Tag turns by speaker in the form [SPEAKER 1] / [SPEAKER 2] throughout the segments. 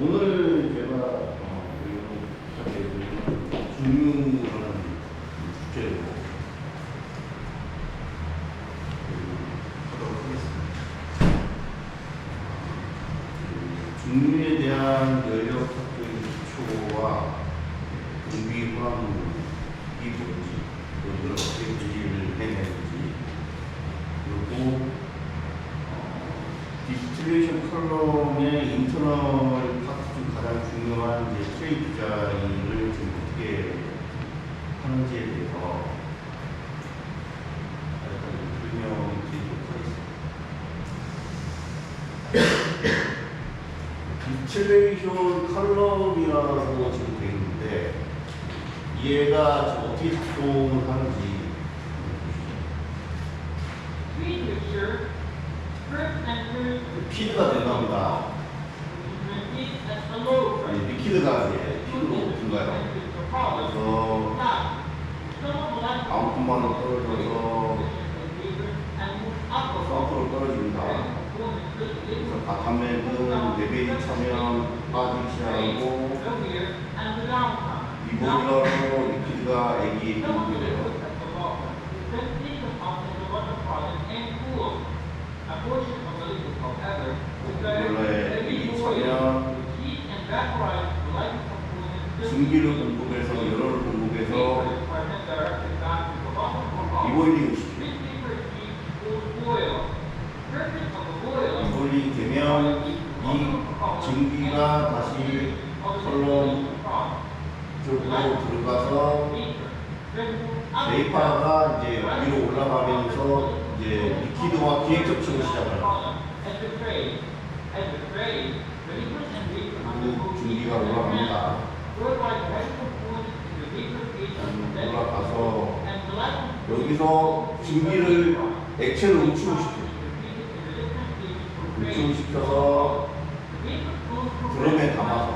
[SPEAKER 1] 오늘 제가 중요한 주제로 하도록 하겠습니다. 중류에 대한 연력학적인 기초와 분비 호환물이 뭔지, 이걸 어떻게 분리를 해내는지, 그리고 디스틸레이션 컬럼의 인터널 파트 중 가장 중요한 이제 트레이 디자인을 지금 어떻게 하는지에 대해서 설명드리도록 하겠습니다. 디스틸레이션 컬럼이라고 지금 되어 있는데 얘가 지금 어떻게 작동을 하는지 피드가 된답니다. 아니, 리퀴드가 이제 피드로 든가요. 그래서 아웃풋만으로 떨어져서 서프로 떨어집니다. 그래서 바탕면은 레벨이 차면 빠지기 시작하고 이 보일러로 리퀴드가 액이 들어오게 돼요. 보일러에 액이 차면 증기를 공급해서 열을 공급해서 이보일링을 시켜요. 이보일링이 되면 이 증기가 다시 컬럼 쪽으로 들어가서 베이퍼가 이제 위로 올라가면서 이제 리퀴드와 기획 접촉을 시작합니다. 그리고 증기가 올라갑니다. 올라가서 여기서 증기를 액체로 응축시켜요. 응축시켜서 드럼에 담아서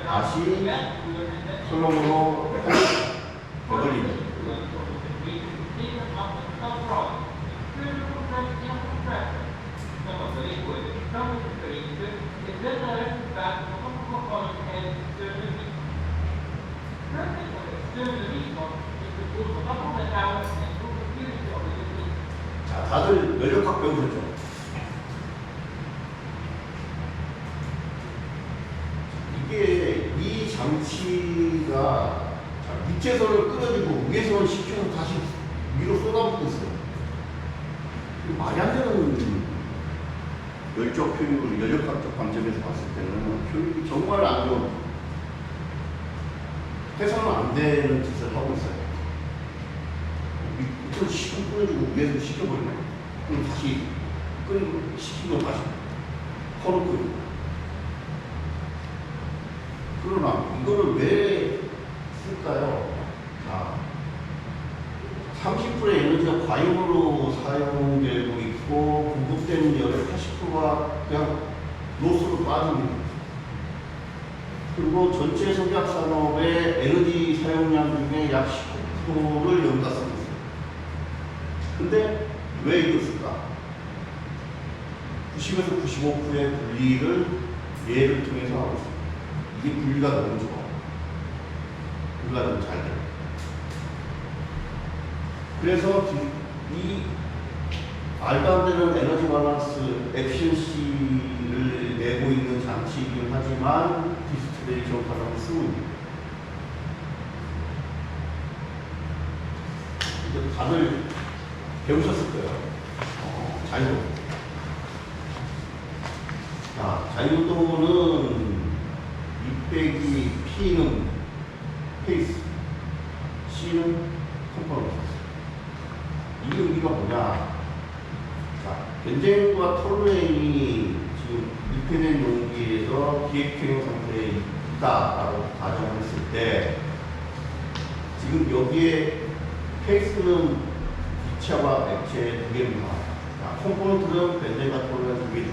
[SPEAKER 1] 다시 컬럼으로 되돌립니다. 자, 다들 연력학 배우셨죠? 이게 이 장치가 밑에서는 끊어지고 위에서는 식혀서 다시 위로 쏟아붓고 있어요. 말이 안 되는 열적 효율을 연력학적 관점에서 봤을 때는 효율이 정말 안 좋은, 해서는 안 되는 짓을 하고 있어요. 밑으로 식고 끊어지고 위에서 식혀버리면 그럼 다시 끊고 식히고 다시 퍼놓고. 그러나 이거를 왜 쓸까요? 자, 30%의 에너지가 과잉으로 사용되고 있고 공급되는 열의 80%가 그냥 로스로 빠집니다. 그리고 전체 석약 산업의 에너지 사용량 중에 약 19%를 여기다 쓰고 있어요. 근데 왜 이걸 쓸까? 90에서 95%의 분리를 얘를 통해서 하고 있어요. 이게 분리가 너무 좋아. 분리가 너무 잘 돼요. 그래서 이 말도 안 되는 에너지 밸런스 에피션시를 내고 있는 장치이긴 하지만 디스틸레이션 컬럼을 쓰고 있습니다. 이제 다들 배우셨을 거예요. 자유도. 자, 자유도는 2 빼기 P는 페이스, C는 컴포넌트. 이 의미가 뭐냐? 자, 벤젠과 톨루엔이 지금密閉된 용기에서 기획형용 상태에 있다라고 가정했을 때, 지금 여기에 페이스는 기체와 액체 2개입니다. 자, 컴포넌트는 벤젠과 톨루엔 2개죠.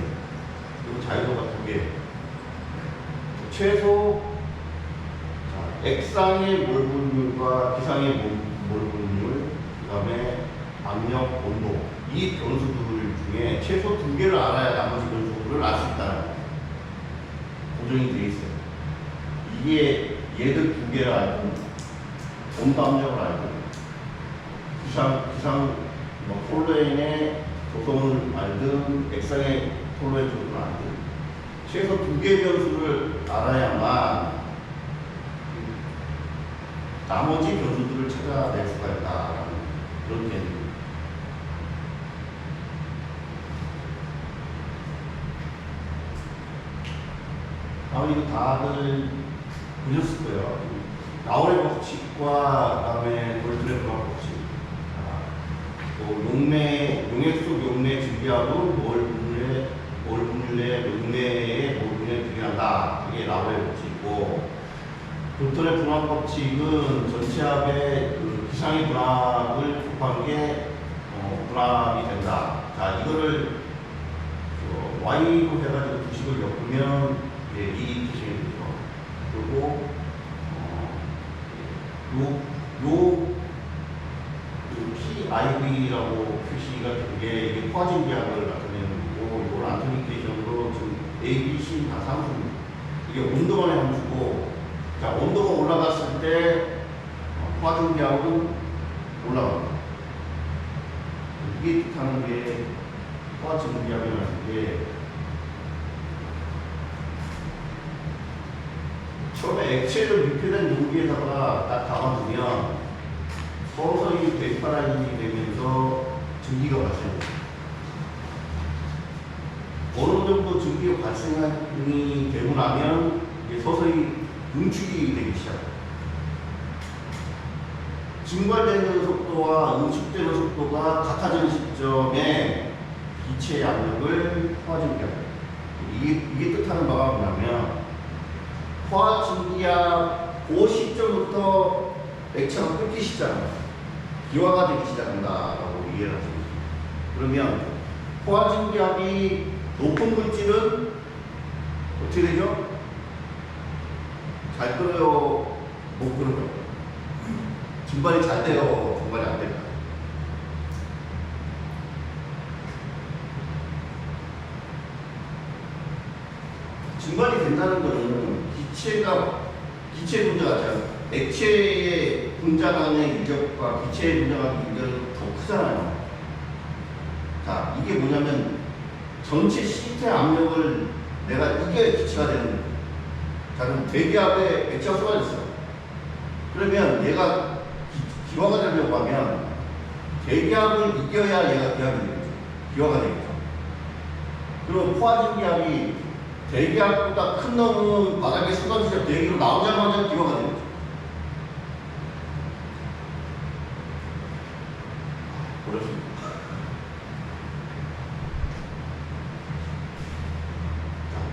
[SPEAKER 1] 그리고 자유도가 2개. 최소 액상의 몰 분율과 기상의 몰 분율, 그 다음에 압력, 온도, 이 변수들 중에 최소 2개를 알아야 나머지 변수를 알 수 있다는 거예요. 고정이 되어 있어요. 이게 얘들 두 개를 알고, 온도 압력을 알고, 기상 뭐 톨루엔의 조성을 알든, 액상의 톨루엔 조성을 알든, 최소 두 개의 변수를 알아야만 나머지 변수들을 찾아낼 수가 있다라는 그런 개념입니다. 아마 이거 다들 보셨을 거예요. 라우레 법칙과 그다음에 볼트레프 법칙, 용액 속 용매 증기하고 몰 분율의 용매의 몰 분율을 비교한다. 이게 라우레 법칙이고, 볼트레 분압 법칙은 전체압의 그 기상의 분압을 곱한 게 분압이 된다. 자, 이거를 Y로 해가지고 두식을 엮으면 이 기준이 되죠. 그리고 PIV라고 표시가 된 게 이게 포화진 기압을 나타내는 거고, 이걸 안토니케이션으로 지금 A, B, C 다 상수입니다. 이게 온도만의 함수고, 자, 온도가 올라갔을 때 포화진 기압은 올라갑니다. 이게 뜻하는 게 포화진 기압이라는 게 처음에 액체를密閉된 용기에다가 딱 담아두면 서서히 베이퍼라이징이 되면서 증기가 발생합니다. 어느 정도 증기가 발생이 되고 나면 이게 서서히 응축이 되기 시작합니다. 증발되는 속도와 응축되는 속도가 같아지는 시점에 기체의 압력을 포화진기압. 이게 뜻하는 바가 뭐냐면, 포화진기압 그 시점부터 액체가 끊기 시작합니다. 기화가 되기 시작한다라고 이해를 하십니다. 그러면 포화진기압이 높은 물질은 어떻게 되죠? 잘 끓어요? 못 끓어요? 증발이 잘 돼요? 증발이 안 됩니다. 증발이 된다는 것은 기체의 분자가 아니라 액체의 분자 간의 인력과 기체의 분자 간의 인력이 더 크잖아요. 자, 이게 뭐냐면 전체 시스템 압력을 내가 이겨야 기체가 되는 거예요. 자, 그럼 대기압에 액체가 쏟아졌어요. 그러면 얘가 기화가 되려고 하면 대기압을 이겨야 얘가 기압이 되겠죠. 기화가 되겠죠. 그럼 포화진 기압이 대기압보다 큰 놈은 바닥에 쏟아지자 대기로 나오자마자 기화가 되겠죠. 어렵습니다.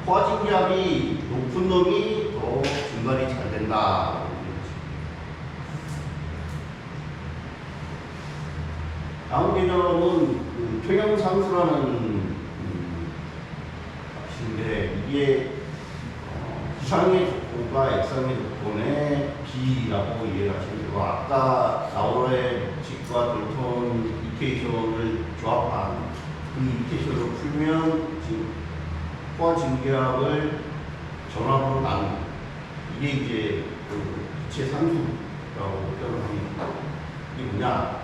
[SPEAKER 1] 포화진 기압이 높은 놈이 더 증발이 잘 된다. 다음 개념은 평형상수라는 값인데, 이게 기상의 조건과 액상의 조건의 비라고 이해를 하시면 되고, 아까 라우레 법칙과 돌톤 이퀘이션을 조합한 그 이퀘이션을 풀면 지금 포화진기압을 전압으로 나눕니다. 이게 이제 그 기체 상수라고 표현을 합니다. 이게 뭐냐?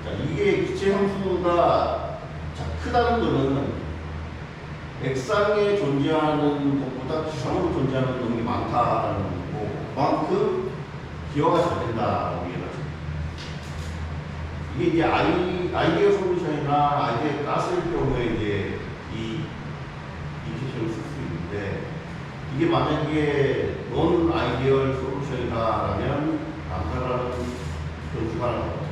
[SPEAKER 1] 자, 이게 기체 상수가 크다는 거는 액상에 존재하는 것보다 기상으로 존재하는 놈이 많다는 거고, 그만큼 기화가 잘 된다고 이해를 하죠. 이게 이제 아이디어 솔루션이나 아이디어 가스일 경우에 이제 이 이퀘이션을 쓸 수 있는데, 이게 만약에 넌 아이디얼 솔루션이다라면 암살하는 변수가 하나 더,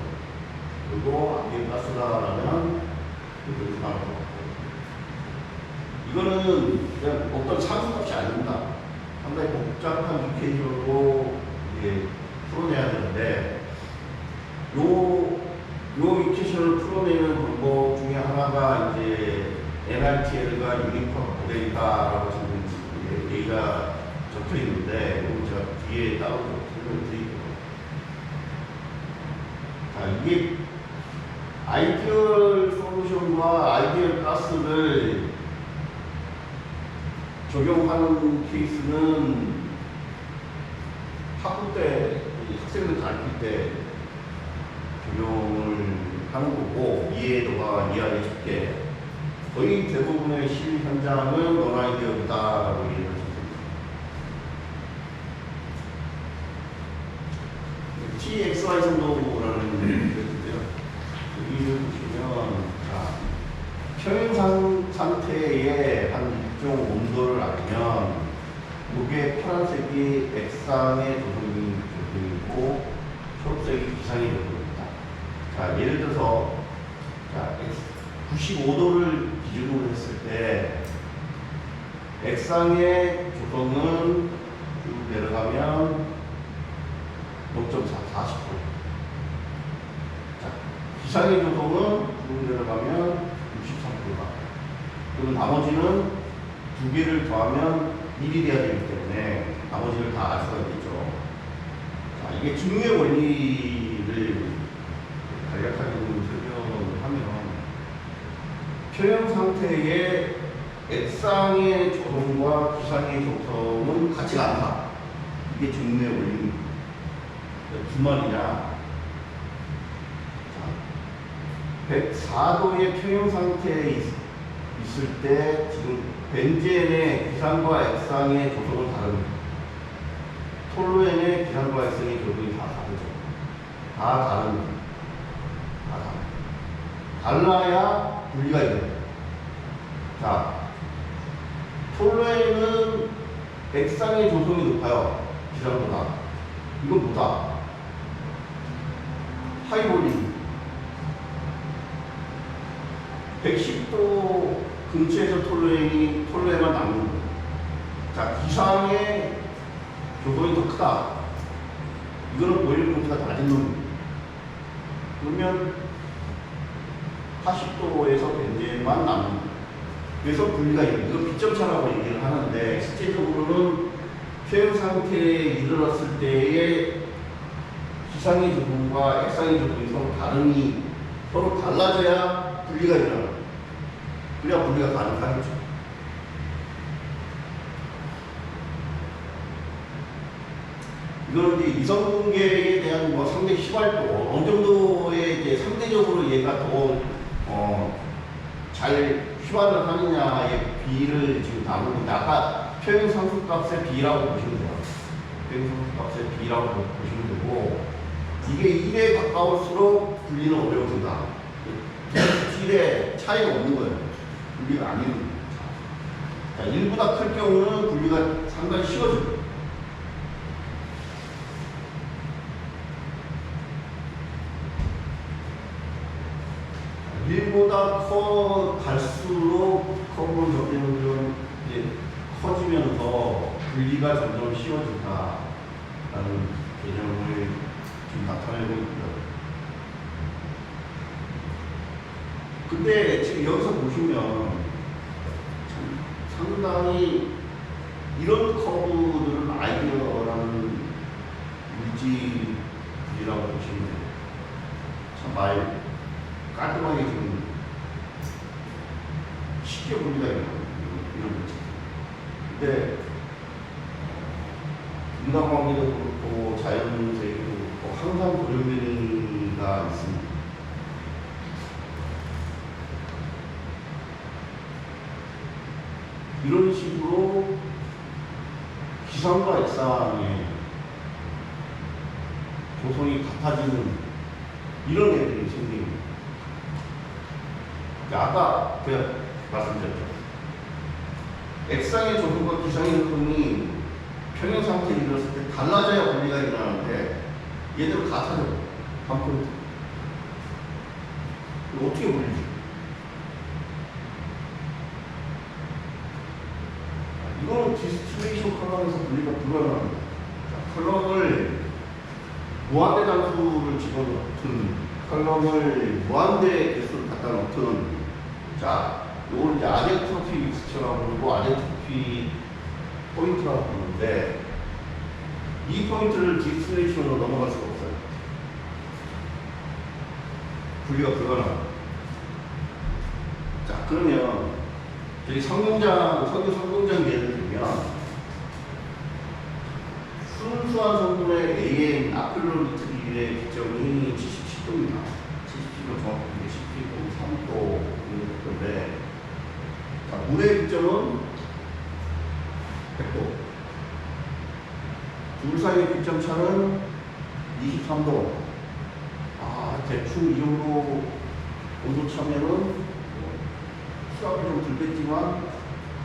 [SPEAKER 1] 그리고 아이디어 가스다라면 그 변수가 하나 더. 이거는 그냥 어떤 상수값이 아닙니다. 상당히 복잡한 이퀘이션으로 이제 풀어내야 되는데, 요 이퀘이션을 풀어내는 방법 중에 하나가 이제 NRTL과 유니폼 모델이다라고 지금 얘기가 적혀 있는데, 이건 제가 뒤에 따로 설명을 드릴게요. 자, 이게 아이디얼 솔루션과 아이디얼 가스를 적용하는 케이스는 학부 때 학생들 가르칠 때 적용을 하는 거고, 이해도가 이해하기 쉽게 거의 대부분의 실 현장은 논아이디어이다라고 이해를 합니다. TXY 정도라는 게 있는데요. 여기를 보시면, 자, 평행 상태의 한 일정 온도를 알면, 이게 파란색이 액상의 조성이고, 초록색이 기상의 조성입니다. 자, 예를 들어서, 자, 95도를 기준으로 했을 때, 액상의 조성은 쭉 내려가면 0.4, 40%. 자, 기상의 조성은 쭉 내려가면 63%가. 그리고 나머지는 두 개를 더하면 1이 돼야 되기 때문에 나머지를 다 알 수가 있겠죠. 자, 이게 중류의 원리를 간략하게 설명을 하면, 평형 상태의 액상의 조성과 기상의 조성은 같지가 않다. 이게 중류의 원리입니다. 무슨 말이냐? 104도의 평형 상태에 있을 때 지금 벤젠의 기상과 액상의 조성은 다릅니다. 톨루엔의 기상과 액상의 조성이 다 다르죠. 다 다릅니다. 달라야 분리가 있는 거예요. 자, 톨루엔은 액상의 조성이 높아요. 기상보다. 이건 뭐다? 하이볼륨. 110도 근처에서 톨루엔만 남는 거예요. 자, 기상의 조성이 더 크다. 이거는 볼륨 공차가 낮은 놈입니다. 그러면 80도에서 벤젠만 남는 거예요. 그래서 분리가 있는, 이거 비점차라고 얘기를 하는데, 실제적으로는 평형 상태에 이르렀을 때의 기상의 조성과 액상의 조성이 서로 달라져야 분리가 일어나요. 그래야 분리가 가능하겠죠. 이거는 이제 이성분계에 대한 뭐 상대 시발도 어느 정도의 이제 상대적으로 얘가 더 잘 휘발을 하느냐의 비를 지금 나누는데, 아까 평형 상수값의 비라고 보시면 돼요. 평형 상수값의 비라고 보시면 되고, 이게 1에 가까울수록 분리는 어려워진다. 1에 차이가 없는 거예요. 분리가 안 이루는 거예요. 1보다 클 경우는 분리가 상당히 쉬워집니다. 일보다 갈수록 커브는 점점 이제 커지면서 분리가 점점 쉬워진다라는 개념을 지금 나타내고 있고요. 근데 지금 여기서 보시면 상당히 이런 커브들은 아이디어라는 물질이라고 보시면 돼요. 참 깔끔하게 지금 쉽게 분리가 이런 거죠. 근데 인간관계도 그렇고 자연세계도 그렇고 항상 고정되는가 있습니다. 이런 식으로 기상과 액상의 조성이 같아지는 이런 애들이 생깁니다. 아까 제가 말씀드렸죠. 액상의 조성과 기상의 조성이 평형 상태에 이르렀을 때 달라져야 분리가 일어나는데, 얘들은 같아져요. 한 포인트. 이거 어떻게 분리지? 이거는 디스틸레이션 컬럼에서 분리가 불가능합니다. 컬럼을 무한대 단수를 집어넣든, 컬럼을 무한대 개수를 갖다 넣든, 자, 요걸 이제 아젠트로피 믹스처라고 부르고 아젠트로피 포인트라고 부르는데, 이 포인트를 디스틸레이션으로 넘어갈 수가 없어요. 분리가 불가능합니다. 자, 그러면 저희 석유 성공장 예를 들면 뭐냐면 순수한 성분의 AN 아크릴로니트릴의 기점이 77도입니다. 77도 정확히 17.3도인데, 자, 물의 기점은 100도. 둘 사이의 기점 차는 23도. 대충 이 정도 온도 차면은 수압이 좀 들겠지만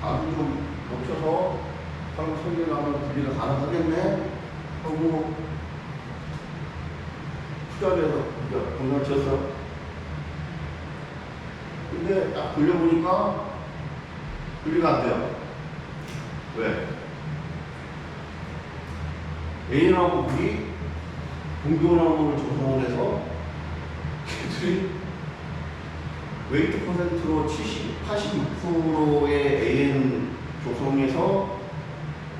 [SPEAKER 1] 압이 좀 높여서 사람 설계하면 분리가 가능하겠네 하고 투자를 해서 공략을 쳤어. 근데 딱 돌려보니까 분리가 안 돼요. 왜? A하고 물이 동기온화물을 조성을 해서 걔들이 웨이트 퍼센트로 86%의 AN 조성에서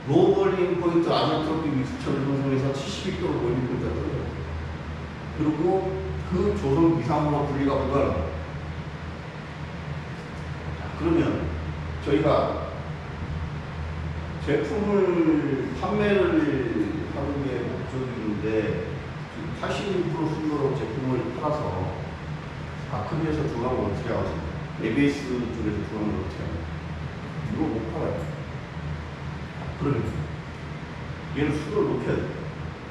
[SPEAKER 1] 로우 볼링 포인트 아젠트로피 믹스처를 조성해서 72도로 볼링 포인트가 떨어져요. 그리고 그 조성 이상으로 분리가 불가능해요. 그러면 저희가 제품을 판매를 하는 게 목적인데 86% 수요로 제품을 팔아서 아크릴에서 들어가면 어떻게 하지? ABS 쪽에서 들어가면 어떻게 하지? 이거 못 팔아요. 그러면 얘는 수요를 높여야 돼.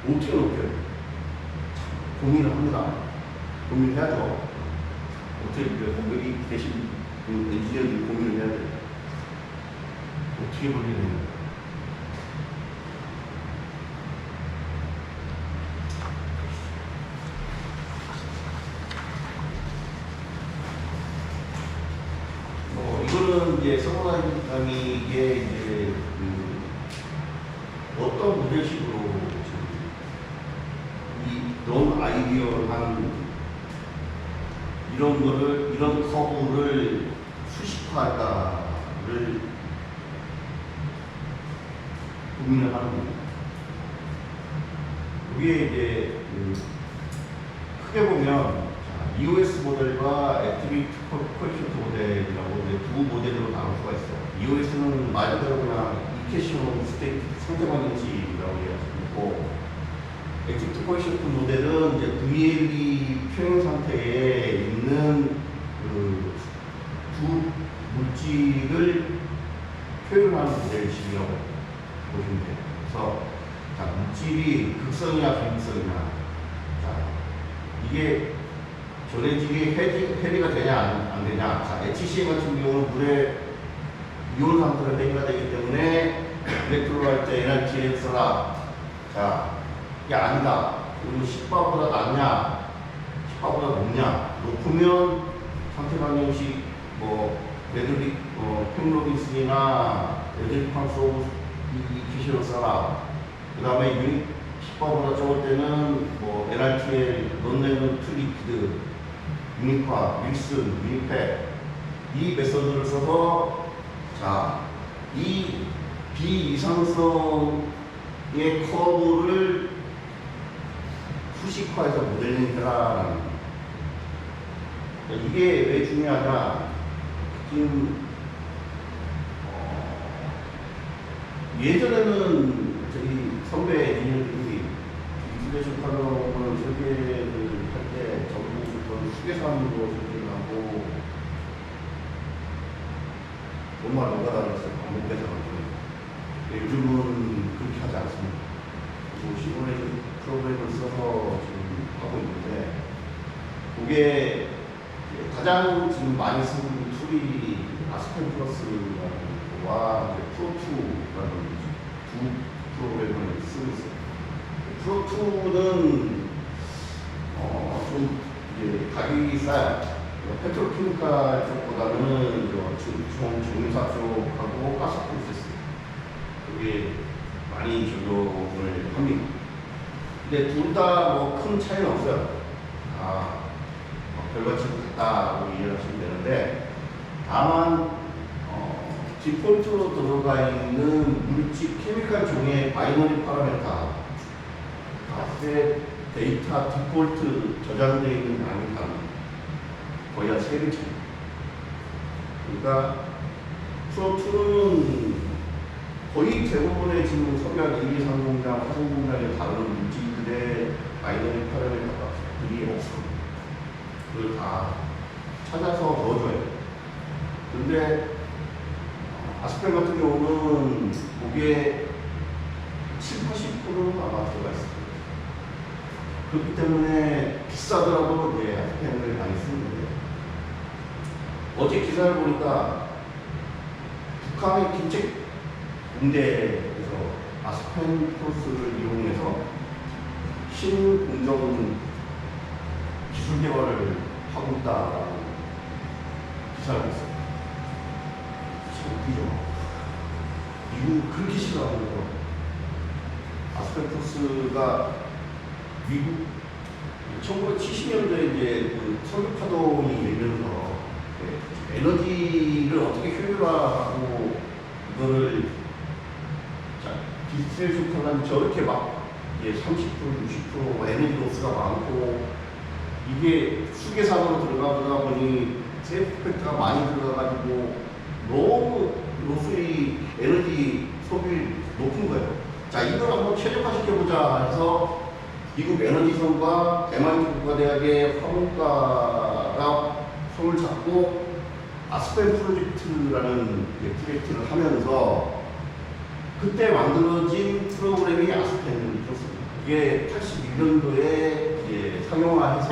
[SPEAKER 1] 어떻게 높여야 돼? 고민을 합니다. 고민을 해야죠. 어떻게 여기 계신 엔지니어들이 고민을 해야 돼. 어떻게 벌리는 이거는 이제 서버라이팅이 이제 어떤 모델식으로 이런 아이디어한 이런 거를 이런 커브를 수식화할까를 고민을 하는 겁니다. 이게 이제 크게 보면 EOS 모델과 액티비티 코에피션트 모델이라고 두 모델로 나눌 수가 있어요. EOS는 말 그대로 그냥 이케이션 스테이트 상대방 인식이라고 이해할 수 있고, 액티비티 코에피션트 모델은 이제 VLE 표현 상태에 있는 두 물질을 표현하는 모델식이라고 보시면 돼요. 그래서 자, 물질이 극성이냐 비극성이냐, 자, 이게 전해질이 해리가 되냐 안 되냐. 자, HCl 같은 경우는 물에 이온 상태로 해리가 되기 때문에 일렉트로를 할 때 NaCl 써라. 자, 이게 아니다. 그리고 10바보다 낮냐 10바보다 높냐. 높으면 상태 방정식 레드릭 펜로빈슨이나 레드릭 팡소 이키시로 써라. 그 다음에 유닛 10바보다 적을 때는 NaCl 넌레몬 트리피드 유니화, 윌슨, 유니팩 이 메소드를 써서 자, 이 비이상성의 커브를 수식화해서 모델링 해라라는 이게 왜 중요하냐. 지금 예전에는 저희 선배 엔지니어들이 인플레이션 파동을 설계를 할 때 전부 수계산으로 설계를 하고 정말 노가다를 했어요. 반복해서. 요즘은 그렇게 하지 않습니다. 시뮬레이션 프로그램을 써서 지금 하고 있는데, 그게 가장 지금 많이 쓰는 툴이 아스펜 플러스와 프로2라는 두 프로그램을 쓰고 있어요. 프로2는 좀 이제 가격이 싸요. 페트로케미칼 쪽보다는 정유사 쪽하고 가스 프로세스 그게 많이 적용을 합니다. 근데 둘 다 큰 차이는 없어요. 별거치 같다고 이해하시면 되는데, 다만 디폴트로 들어가 있는 물질 케미칼 종의 바이너리 파라메터 값의 데이터 디폴트 저장되어 있는 양이 다릅니다. 거의 한 3배 차이. 그러니까 프로2는 거의 대부분의 지금 석유화 1, 2, 3 공장, 화성 공장에 다루는 물질들의 아이오닉 파라메터들이 없습니다. 그걸 다 찾아서 넣어줘야 돼요. 근데 아스펜 같은 경우는 거기에 7, 80%는 아마 들어가 있습니다. 그렇기 때문에 비싸더라도 아스펜을 많이 쓰는데, 어제 기사를 보니까 북한의 김책 공대에서 아스펜 플러스를 이용해서 신공정 기술 개발을 하고 있다라는 기사를 봤어요. 참 웃기죠. 미국 그렇게 싫어하는 거. 아스펜 플러스가 미국 1970년도에 이제 그 석유 파동이 일면서 에너지를 어떻게 효율화하고 이거를 디스트리뷰션 하려면 저렇게 막 이제 30%, 60% 에너지 로스가 많고, 이게 수계산으로 들어가다 보니 세이프 팩터가 많이 들어가가지고 너무 로스의 에너지 소비 높은 거예요. 자, 이걸 한번 최적화시켜보자 해서 미국 에너지선과 MIT 국가대학의 화공과가 손을 잡고 아스펜 프로젝트라는 프로젝트를 하면서 그때 만들어진 프로그램이 아스펜 프로젝트입니다. 이게 81년도에 이제 상용화해서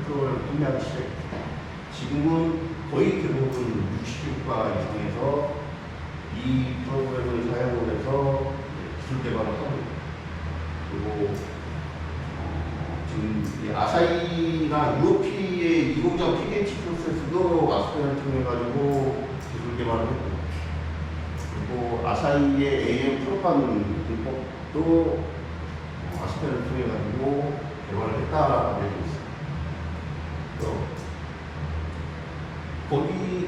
[SPEAKER 1] 프로그램을 판매하기 시작했습니다. 지금은 거의 대부분 60국가 이상에서 이 프로그램을 사용을 해서 기술 개발을 하고 있습니다. 그리고 지금 아사히나 UOP의 2공장 PDH 프로세스도 아스펜을 통해 가지고 기술 개발을 했고, 그리고 아사히의 AM 프로판 공법도 아스펜을 통해 가지고 개발을 했다라고 되어 있습니다.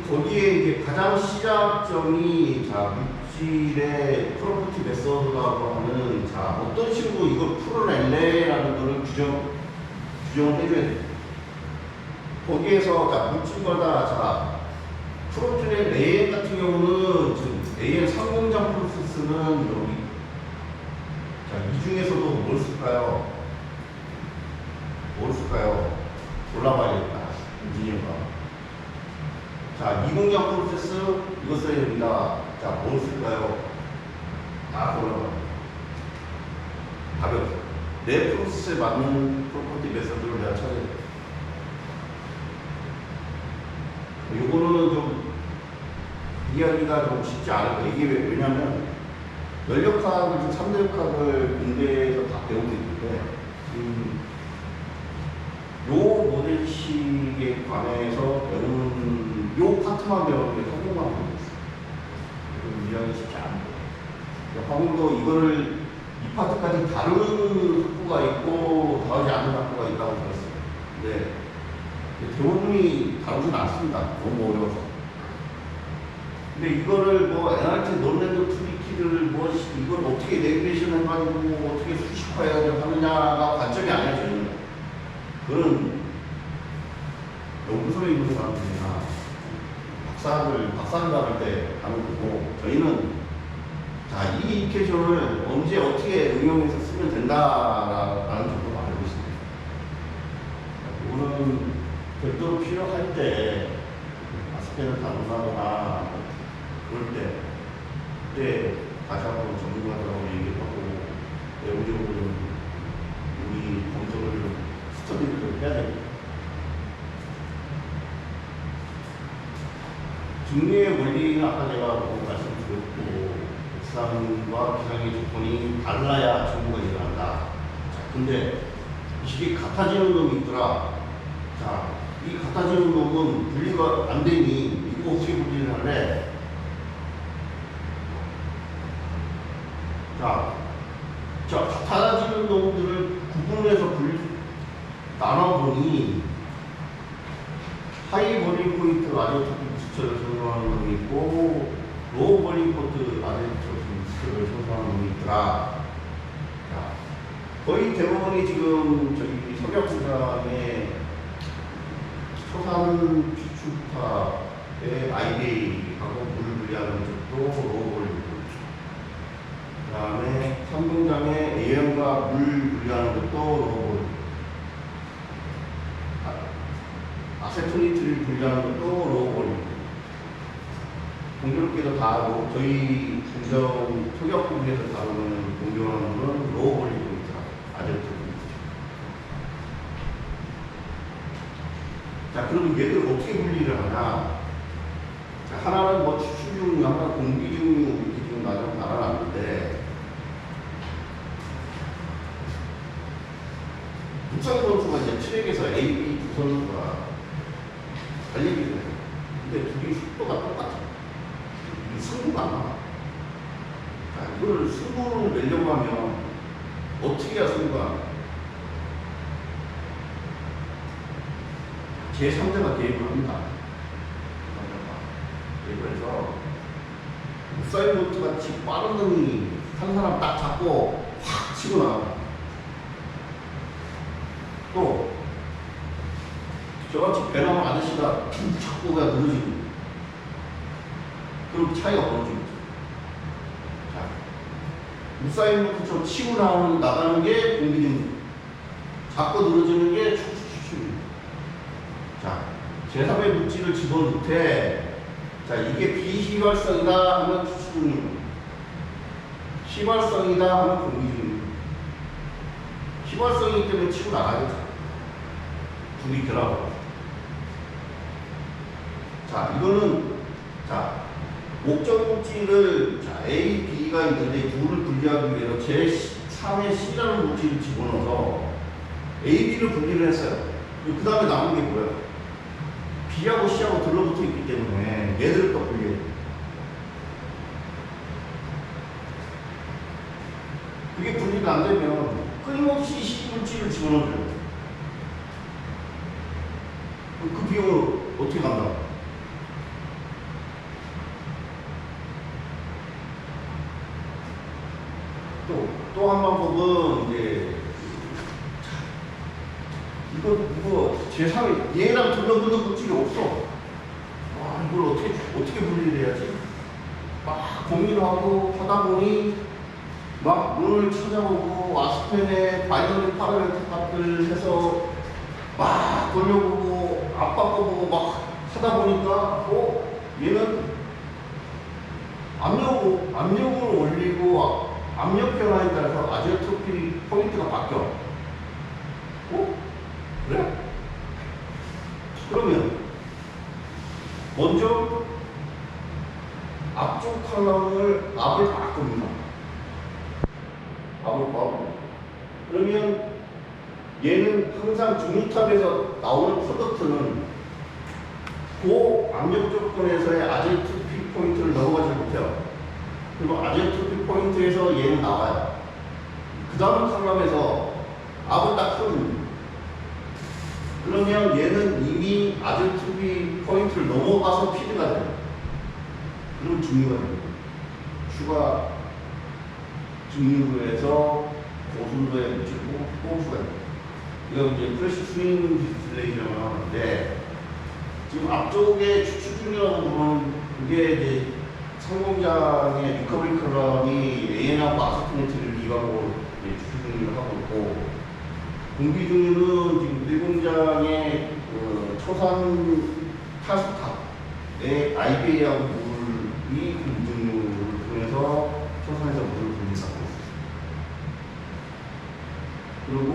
[SPEAKER 1] 거기에 이제 가장 시작점이 물질의 프로퍼티 메서드라고 하는, 어떤 식으로 이걸 풀어낼래라는 거를 규정을 해줘야 돼요. 거기에서 물질마다 프로틴의 AM 같은 경우는 지금 AM 상공장 프로세스는 여기, 이 중에서도 뭘 쓸까요? 골라봐야겠다. 인지니어가. 이공장 프로세스 이거 써야 됩니다. 뭘 쓸까요? 다 골라봐요. 답이 없어요. 내 프로세스에 맞는 프로퍼티 메서드를 내가 찾아야 돼요. 요거는 좀 이해하기가 좀 쉽지 않을 거예요. 이게 왜냐면 연력학을, 3대역학을 군대에서 다 배우고 있는데, 요 모델식에 관해서 배우는 요 파트만 배우는 게 성공만 하고 있어요. 이해하기 쉽지 않아요. 화공도 이거를 이 파트까지 다루는 학부가 있고 다루지 않는 학부가 있다고 들었어요. 근데 대부분이 다루진 않습니다. 너무 어려워서. 근데 이거를 NRT 논랜드 투리키를 이걸 어떻게 내비게이션 해가지고 어떻게 수식화해야 하느냐가 관점이 아니라 저는 그런 연구소에 있는 사람들이나 박사를 나갈 때 하는 거고, 저희는 이 이케이션을 언제 어떻게 응용해서 쓰면 된다라는 정도로 알고 있습니다. 이거는 별도로 필요할 때 아스펜을 다룬다거나 그럴 때 그때 다시 한번 전문가들하고 얘기하고 내부적으로 우리 검토를 스터디를 좀 해야 됩니다. 중류의 원리는 아까 제가 말씀드렸고, 기상과 기상의 조건이 달라야 정보가 일어난다. 근데 이게 같아지는 놈이 있더라. 이 같아지는 놈은 분리가 안 되니 이거 어떻게 분리를 할래? 같아지는 놈들을 구분해서 나눠보니 하이 버닝 포인트 아디오토픽 미스처를 선정하는 놈이 있고, 로우 버닝 포인트 아디오토픽 미스처를 선정하는 놈이 있더라. 거의 대부분이 지금 저희 석유공장의 초산 추출파의 IDA하고 물을 분리하는 쪽도 로우 버닝 포인트. 다음에 삼동장에 A형과 물 분리하는 것도 로봇. 아세토니트를 분리하는 것도 로봇. 공교롭게도 다 하고, 저희 공정 토격 부분에서 다루는 공정하는 건 로봇 포인트, 아제토 포인트. 자, 그럼 얘들 어떻게 분리를 하냐? 자, 하나는 뭐 추출중류, 하나는 공기중류, 이렇게 지금 나눠놨는데, 부창 선수가 이제 트랙에서 A, B 두 선수가 달리기를 해요. 근데 둘이 속도가 똑같아. 승부가 안 나와. 자, 이걸 승부를 내려고 하면 어떻게 해야 승부가 안 나와? 제3자가 개입을 합니다. 그래서 우사인 볼트 같이 빠른 놈이 한 사람 딱 잡고 확 치고 나가. 또 저같이 배나무 아저씨가 자꾸 그냥 늘어지고, 그럼 차이가 벌어지겠죠. 자, 우사인 볼트처럼 치고 나가는 게 공기중류, 자꾸 늘어지는 게 추출중류. 자, 제3의 물질을 집어넣을 때, 자, 이게 비휘발성이다 하면 추출중류, 휘발성이다 하면 공기중류. 휘발성이기 때문에 치고 나가겠죠. 둘이 결합. 자, 이거는, 자, 목적 물질을, 자, A, B가 있는데 둘을 분리하기 위해서 제3의 C라는 물질을 집어넣어서 A, B를 분리를 했어요. 그 다음에 남은 게 뭐예요? B하고 C하고 들러붙어 있기 때문에 얘들을 또 분리해요. 그게 분리가 안 되면 끊임없이 C 물질을 집어넣어줘요. 그 비용을 어떻게 간다? 또 한 방법은 이제 이거 제3의 얘랑 들러붙는 물질이 없어. 와, 이걸 어떻게 분리를 해야지? 막 고민하고 하다 보니 막 물을 찾아보고 아스펜에 바이오린 파라메트 값을 해서 막 돌려보고 앞 바꿔보고 막 하다 보니까 얘는 압력을 올리고 압력 변화에 따라서 아제토피 포인트가 바뀌어. 그래? 그러면 먼저 앞쪽 칼럼을 압을 바꿉니다. 압을 바꾸고. 그러면 얘는 항상 중류탑에서 나오는 프로덕트는 그 압력 조건에서의 아제토피 포인트를 넘어가지 못해요. 그리고 아제토피 포인트에서 얘는 나와요. 그 다음 칼럼에서 압을 딱 풀어줍니다. 그러면 얘는 이미 아제토피 포인트를 넘어가서 피드가 돼요. 그럼 중류가 됩니다. 추가 중류에서 고순도에 묻히고 호수가 됩니다. 이거 이제 프레시 스윙 디스플레이라고 하는데, 지금 앞쪽에 추출중이라고 부르는 그게 이제 상공장의 리커버리 컬럼이 AN하고 아세토니트를 이방으로 추출중류를 하고 있고, 공기중류는 지금 밀공장의 초산 타수탑의 IBA하고 물이 공기중류를 통해서 초산에서 물을 분리하고 있습니다. 그리고